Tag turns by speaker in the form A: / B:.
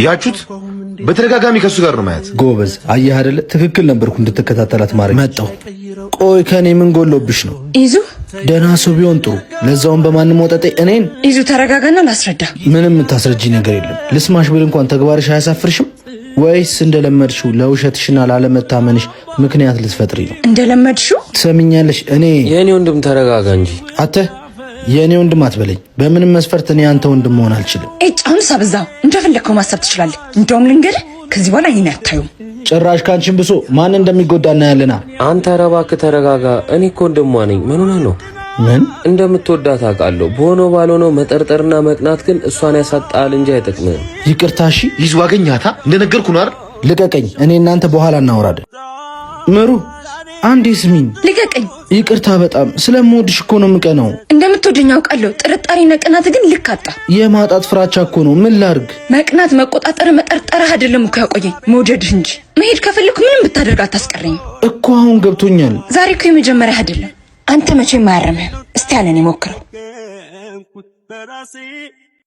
A: ያቹት በተደጋጋሚ ከሱ ጋር ነው ማለት
B: ጎበዝ አየህ አይደለ ትክክል ነበርኩ እንድትከታተላት ማድረግ መጣው ቆይ ከኔ ምን ጎሎብሽ ነው
C: ይዙ
B: ደና ሰው ቢሆን ጥሩ ለዛውን በማንም ወጣጤ እኔን
C: ይዙ ተረጋጋና ላስረዳ
B: ምንም ታስረጂ ነገር የለም ልስማሽ ብል እንኳን ተግባርሽ አያሳፍርሽም ወይስ እንደለመድሽው ለውሸትሽና ላለመታመንሽ ምክንያት ልትፈጥሪ ነው
C: እንደለመድሽው
B: ትሰሚኛለሽ እኔ
D: የኔ ወንድም ተረጋጋ እንጂ
B: አተ የኔ ወንድም አትበለኝ በምንም መስፈርት እኔ አንተ ወንድም መሆን አልችልም
C: አሁን ሳብዛው እንደፈለከው ማሰብ ትችላለህ እንደውም ልንገር ከዚህ በኋላ እኔን አታዩም
B: ጭራሽ ካንቺን ብሶ ማን እንደሚጎዳና ያለና
D: አንተ ረባክ ተረጋጋ እኔ እኮ ወንድሟ ነኝ ምን ሆነ ነው
B: ምን
D: እንደምትወዳት አውቃለሁ በሆነው ባልሆነው መጠርጠርና መቅናት ግን እሷን ያሳጣል እንጂ አይጠቅምም
B: ይቅርታሺ
A: ይዙ አገኛታ እንደነገርኩ ነው አይደል
B: ልቀቀኝ እኔ እናንተ በኋላ እናወራለን ምሩ አንዴ ስሚኝ
C: ልቀቀኝ
B: ይቅርታ በጣም ስለምወድሽ እኮ ነው የምቀናው
C: እንደምትወደኝ አውቃለሁ ጥርጣሬና ቅናት ግን ልክ አጣ
B: የማጣት ፍራቻ እኮ ነው ምን ላርግ
C: መቅናት መቆጣጠር መጠርጠር አይደለም እኮ ያቆየኝ መውደድህ እንጂ መሄድ ከፈለኩ ምንም ብታደርግ አታስቀረኝ
B: እኮ አሁን ገብቶኛል
C: ዛሬ እኮ የመጀመሪያ አይደለም አንተ መቼም አያረምህም እስቲ ያለን ይሞክረው